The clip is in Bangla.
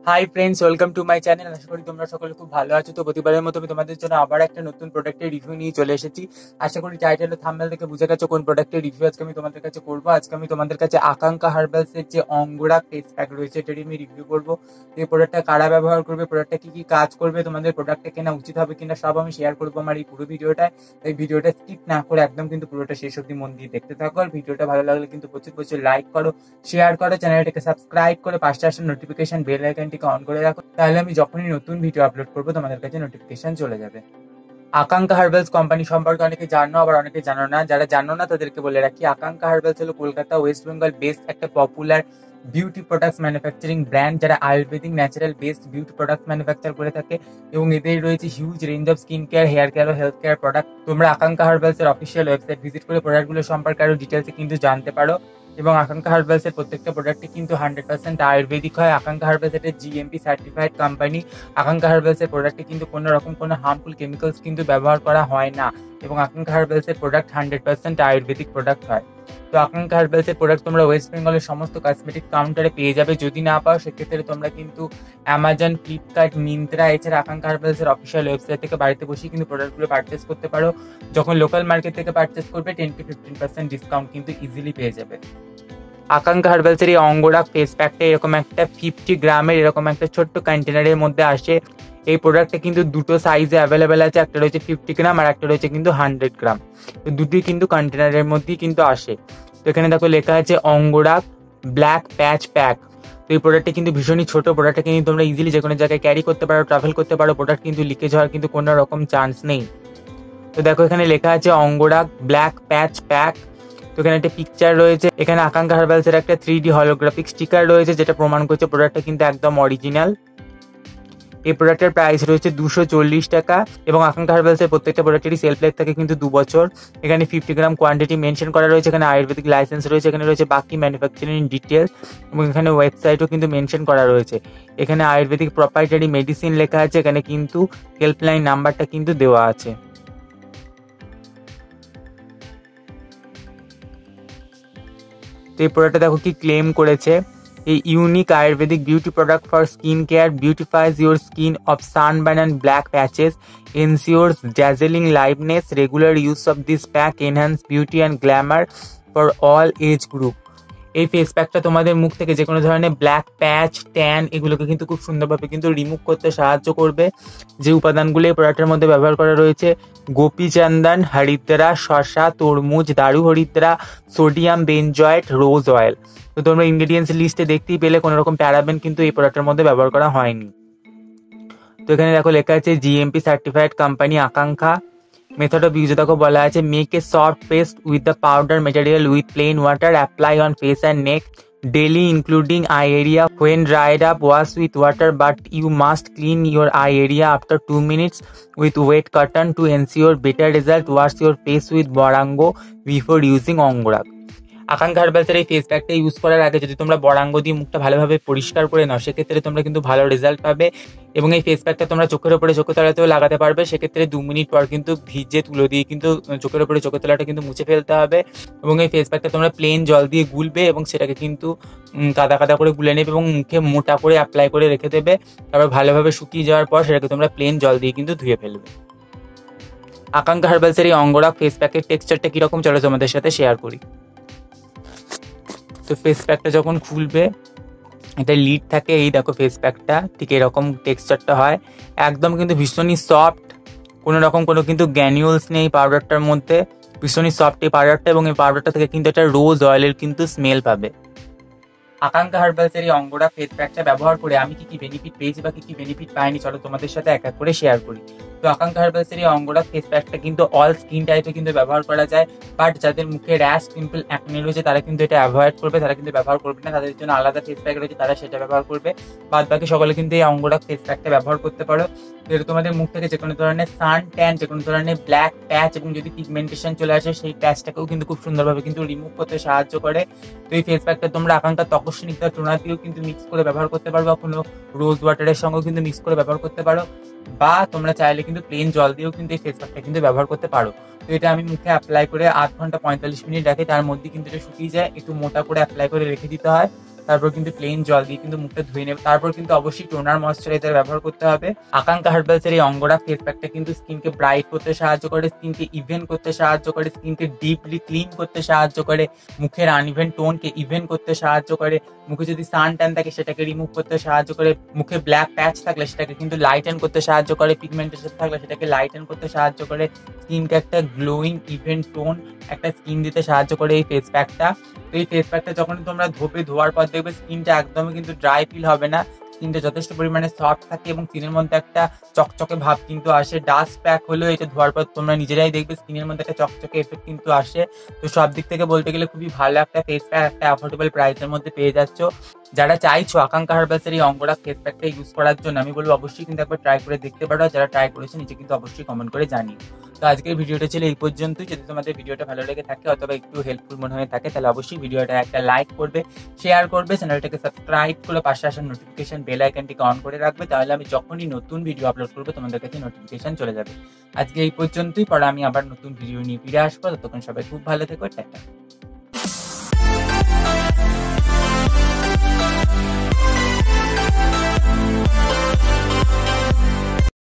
High friends, welcome to my channel. আশা করি তোমরা সকলে খুব ভালো আছো। তো প্রতিবারের মতো আমি তোমাদের জন্য আবার একটা নতুন প্রোডাক্টের রিভিউ নিয়ে চলে এসেছি। আশা করি টাইটেল ও থাম্বনেল থেকে বুঝে গেছো কোন প্রোডাক্টের রিভিউ আজকে আমি তোমাদের কাছে করবো। আজকে আমি তোমাদের কাছে আকাঙ্ক্ষা হার্বালস এর যে অঙ্গরা ফেস প্যাক রয়েছে এটারই আমি রিভিউ করবো। এই প্রোডাক্টটা কারা ব্যবহার করবে, প্রোডাক্টটা কি কি কাজ করবে, তোমাদের প্রোডাক্টটা কেনা উচিত হবে কিনা সব আমি শেয়ার করবো আমার এই পুরো ভিডিওটায়। এই ভিডিওটা স্কিপ না করে একদম কিন্তু পুরোটা শেষ অবধি মন দিয়ে দেখতে থাকো। আর ভিডিওটা ভালো লাগলে কিন্তু প্রচুর প্রচুর লাইক করো, শেয়ার করো, চ্যানেলটাকে সাবস্ক্রাইব করে পাশে আসা নোটিফিকেশন বেল আইকনটিকে অন করে রাখো, তাহলে আমি যখনই নতুন ভিডিও আপলোড করবো তোমাদের কাছে নোটিফিকেশন চলে যাবে। আকাঙ্ক্ষা হার্বালস কোম্পানি সম্পর্কে অনেকে জানো, আবার অনেকে জানো না। যারা জানো না তাদেরকে বলে রাখি, আকাঙ্ক্ষা হার্বালস হলো কলকাতা ওয়েস্ট বেঙ্গল বেসড একটা popular beauty products manufacturing brand, যারা ayurvedic natural based beauty product manufacture করে থাকে এবং এদের রয়েছে huge range of skin care, hair care ও হেলথ কেয়ার প্রোডাক্ট। তোমরা আকাঙ্ক্ষা হার্বালস এর অফিসিয়াল ওয়েবসাইট ভিজিট করে প্রোডাক্টগুলো সম্পর্কে আরো ডিটেলসে কিন্তু জানতে পারো। এবং আকাঙ্ক্ষা হার্বালস এর প্রত্যেকটা প্রোডাক্টই কিন্তু 100% আয়ুর্বেদিক হয়। আকাঙ্ক্ষা হার্বালস একটা জিএমপি সার্টিফাইড কোম্পানি। আকাঙ্ক্ষা হার্বালস এর প্রোডাক্টে কিন্তু কোনো রকম কোনো হার্মফুল কেমিক্যালস কিন্তু ব্যবহার করা হয় না এবং আকাঙ্ক্ষা হার্বালস এর প্রোডাক্ট 100% আয়ুর্বেদিক প্রোডাক্ট হয়। তো আকাঙ্ক্ষা হার্বালস এর প্রোডাক্ট তোমরা ওয়েস্ট বেঙ্গলের সমস্ত কসমেটিক কাউন্টারে পেয়ে যাবে। যদি না পাও সেক্ষেত্রে তোমরা কিন্তু অ্যামাজন, ফ্লিপকার্ট, মিন্ত্রা এছাড়া আকাঙ্ক্ষা হার্বালস এর অফিসিয়াল ওয়েবসাইট থেকে বাড়িতে বসেই কিন্তু প্রোডাক্টগুলো পারচেস করতে পারো। যখন লোকাল মার্কেট থেকে পারচেস করবে 10-15% ডিসকাউন্ট কিন্তু ইজিলি পেয়ে যাবে। আকাঙ্ক্ষা হার্বালস এর এই অঙ্গরা ফেস প্যাকটা এরকম একটা 50 গ্রামের এরকম একটা ছোট্ট কন্টেনারের মধ্যে আসে। এই প্রোডাক্টটা কিন্তু দুটো সাইজে অ্যাভেলেবেল আছে, একটা রয়েছে 50 গ্রাম আর একটা রয়েছে কিন্তু 100 গ্রাম। তো দুটোই কিন্তু কন্টেনারের মধ্যেই কিন্তু আসে। তো এখানে দেখো লেখা আছে অঙ্গরা ব্ল্যাক প্যাচ প্যাক। তো এই প্রোডাক্টটা কিন্তু ভীষণই ছোট, প্রোডাক্টটা কিন্তু তোমরা ইজিলি যে কোনো জায়গায় ক্যারি করতে পারো, ট্রাভেল করতে পারো। প্রোডাক্ট কিন্তু লিকেজ হওয়ার কিন্তু কোনো রকম চান্স নেই। তো দেখো এখানে লেখা আছে অঙ্গরা ব্ল্যাক প্যাচ প্যাক। তো এখানে একটা পিকচার রয়েছে, এখানে আকাঙ্ক্ষা হার্বালস এর একটা 3D হলোগ্রাফিক স্টিকার রয়েছে যেটা প্রমাণ করছে প্রোডাক্টটা কিন্তু একদম অরিজিনাল। এই প্রোডাক্টের প্রাইস রয়েছে 240 টাকা এবং আকাঙ্ক্ষা হার্বালস এর প্রত্যেকটা প্রোডাক্টেরই সেলফ লাইফ থাকে কিন্তু 2 বছর। এখানে 50 গ্রাম কোয়ান্টিটি মেনশন করা রয়েছে, এখানে আয়ুর্বেদিক লাইসেন্স রয়েছে, এখানে রয়েছে বাকি ম্যানুফ্যাকচারিং ডিটেলস এবং এখানে ওয়েবসাইটও কিন্তু মেনশন করা রয়েছে। এখানে আয়ুর্বেদিক প্রপাইটারি মেডিসিন লেখা আছে, এখানে কিন্তু হেল্পলাইন নাম্বারটা কিন্তু দেওয়া আছে। তো এই প্রোডাক্টটা দেখো কি ক্লেম করেছে, a unique Ayurvedic beauty product for skin care beautifies your skin of sunburn and black patches, ensures dazzling liveness. Regular use of this pack enhance beauty and glamour for all age group. এই ফেস প্যাকটা তোমাদের মুখ থেকে যে কোনো ধরনের ব্ল্যাক প্যাচ, ট্যান এগুলোকে কিন্তু খুব সুন্দরভাবে কিন্তু রিমুভ করতে সাহায্য করবে। যে উপাদানগুলো এই প্রোডাক্টের মধ্যে ব্যবহার করা রয়েছে, গোপী চন্দন, হরিদ্রা, শসা, তরমুজ, দারু হরিদ্রা, সোডিয়াম বেনজয়েট, রোজ অয়েল। তো তোমরা ইনগ্রেডিয়েন্টস লিস্টে দেখতেই পেলে কোনো রকম প্যারাবেন কিন্তু এই প্রোডাক্টের মধ্যে ব্যবহার করা হয়নি। তো এখানে দেখো লেখা আছে GMP certified company Akanksha. Method of ইউজে দেখো বলা আছে, make a soft paste with the powder material with plain water, apply on face and neck daily including eye area. When dried up, wash with water, but you must clean your eye area after 2 minutes with wet cotton to ensure better result. Wash your face with Borango before using Ongorak. আকাঙ্ক্ষা হার্বালসের এই ফেস প্যাকটা ইউজ করার আগে যদি তোমরা বরাঙ্গ দিয়ে মুখটা ভালোভাবে পরিষ্কার করে নাও সেক্ষেত্রে তোমরা কিন্তু ভালো রেজাল্ট পাবে। এবং এই ফেস প্যাকটা তোমরা চোখের উপরে চোখের তলাতেও লাগাতে পারবে, সেক্ষেত্রে 2 মিনিট পর কিন্তু ভিজে তুলো দিয়ে কিন্তু চোখের উপরে চোখের তলাটা কিন্তু মুছে ফেলতে হবে। এবং এই ফেস প্যাকটা তোমরা প্লেন জল দিয়ে গুলবে এবং সেটাকে কিন্তু কাদা কাদা করে গুলে নেবে এবং মুখে মোটা করে অ্যাপ্লাই করে রেখে দেবে। তারপর ভালোভাবে শুকিয়ে যাওয়ার পর সেটাকে তোমরা প্লেন জল দিয়ে কিন্তু ধুয়ে ফেলবে। আকাঙ্ক্ষা হার্বালসের এই অঙ্গরা ফেস প্যাকের টেক্সচারটা কিরকম চলো তোমাদের সাথে শেয়ার করি। তো ফেস প্যাকটা যখন খুলবে, এটা লিড থাকে, এই দেখো ফেস প্যাকটা ঠিক এরকম টেক্সচারটা হয়, একদম কিন্তু ভীষণই সফট, কোনো রকম কোনো কিন্তু গ্যানিউলস নেই পাউডারটার মধ্যে, ভীষণই সফট এই পাউডারটা এবং এই পাউডারটা থেকে কিন্তু একটা রোজ অয়েলের কিন্তু স্মেল পাবে। আকাঙ্ক্ষা হার্বালসের এই অঙ্গরা ফেস প্যাকটা ব্যবহার করে আমি কি কি বেনিফিট পেয়েছি বা কি কি বেনিফিট পাইনি চলো তোমাদের সাথে এক এক করে শেয়ার করি। তো আকাঙ্ক্ষা হার্বালসের এই অঙ্গরা ফেস প্যাকটা কিন্তু অল স্কিন টাইপে কিন্তু ব্যবহার করা যায়, বাট যাদের মুখে র্যাশ, পিম্পল, অ্যাকনে রয়েছে তারা কিন্তু এটা অ্যাভয়েড করবে, তারা কিন্তু ব্যবহার করবে না, তাদের জন্য আলাদা ফেস প্যাক রয়েছে তারা সেটা ব্যবহার করবে। বাদ বাকি সকলে কিন্তু এই অঙ্গরা ফেস প্যাকটা ব্যবহার করতে পারো। যেটা তোমাদের মুখ থেকে যে কোনো ধরনের সান ট্যান, যে কোনো ধরনের ব্ল্যাক প্যাচ এবং যদি পিগমেন্টেশন চলে আসে সেই প্যাচটাকেও কিন্তু খুব সুন্দরভাবে কিন্তু রিমুভ করতে সাহায্য করে। তো এই ফেস প্যাকটা তোমরা আকাঙ্ক্ষা তপস্বিনিতা টোনার দিয়েও কিন্তু মিক্স করে ব্যবহার করতে পারো বা কোনো রোজ ওয়াটারের সঙ্গেও কিন্তু মিক্স করে ব্যবহার করতে পারো, বা তোমরা চাইলে কিন্তু প্লেন জল দিয়েও কিন্তু এই ফেস প্যাকটা কিন্তু ব্যবহার করতে পারো। তো এটা আমি মুখে অ্যাপ্লাই করে 8 ঘন্টা 45 মিনিট রাখি, তার মধ্যে কিন্তু এটা শুকিয়ে যায়। একটু মোটা করে অ্যাপ্লাই করে রেখে দিতে হয় তারপর কিন্তু প্লেন জল দিয়ে কিন্তু মুখটা ধুয়ে নেবে। তারপর কিন্তু অবশ্যই টোনার ময়শ্চারাইজার ব্যবহার করতে হবে। আকাঙ্ক্ষা হার্বালস এর এই অঙ্গরা ফেস প্যাকটা কিন্তু স্কিনকে ব্রাইট করতে সাহায্য করে, স্কিনকে ইভেন করতে সাহায্য করে, স্কিনকে ডিপলি ক্লিন করতে সাহায্য করে, মুখের আনইভেন টোনকে ইভেন করতে সাহায্য করে, মুখে যদি সান ট্যান থাকে সেটাকে রিমুভ করতে সাহায্য করে, মুখে ব্ল্যাক প্যাচ থাকলে সেটাকে কিন্তু লাইটেন করতে সাহায্য করে, পিগমেন্টেশন থাকলে সেটাকে লাইটেন করতে সাহায্য করে, স্কিনকে একটা গ্লোয়িং ইভেন টোন একটা স্কিন দিতে সাহায্য করে এই ফেস প্যাকটা। তো এই ফেস প্যাকটা যখন তোমরা ধোয়ার পর দেখবে স্কিনটা একদমই কিন্তু ড্রাই ফিল হবে না, স্কিনটা যথেষ্ট পরিমাণে সফট থাকে এবং স্কিনের মধ্যে একটা চকচকে ভাব কিন্তু আসে। ডাস্ট প্যাক হলেও এটা ধোয়ার পর তোমরা নিজেরাই দেখবে স্কিনের মধ্যে একটা চকচকে এফেক্ট কিন্তু আসে। তো সব দিক থেকে বলতে গেলে খুবই ভালো একটা ফেস প্যাক, একটা অ্যাফোর্ডেবল প্রাইসের মধ্যে পেয়ে যাচ্ছ। যারা চাইছো আকাঙ্ক্ষা হার্বালস এর এই অঙ্গরা ফেস প্যাকটা ইউজ করার জন্য, আমি বলবো অবশ্যই কিন্তু একবার ট্রাই করে দেখতে পারো। যারা ট্রাই করেছে নিচে কিন্তু অবশ্যই কমেন্ট করে জানিও। তো আজকের ভিডিওটা ছিল এই পর্যন্তই। যদি তোমাদের ভিডিওটা ভালো লেগে থাকে অথবা একটু হেল্পফুল মনে হয়ে থাকে তাহলে অবশ্যই ভিডিওটা একটা লাইক করবে, শেয়ার করবে, চ্যানেলটাকে সাবস্ক্রাইব করে পাশে আসা নোটিফিকেশন বেল আইকনটিকে অন করে রাখবে, তাহলে আমি যখনই নতুন ভিডিও আপলোড করবো তোমাদের কাছে নোটিফিকেশন চলে যাবে। আজকে এই পর্যন্তই, পরে আমি আবার নতুন ভিডিও নিয়ে ফিরে আসবো। ততক্ষণ সবাই খুব ভালো থেকো, টাটা।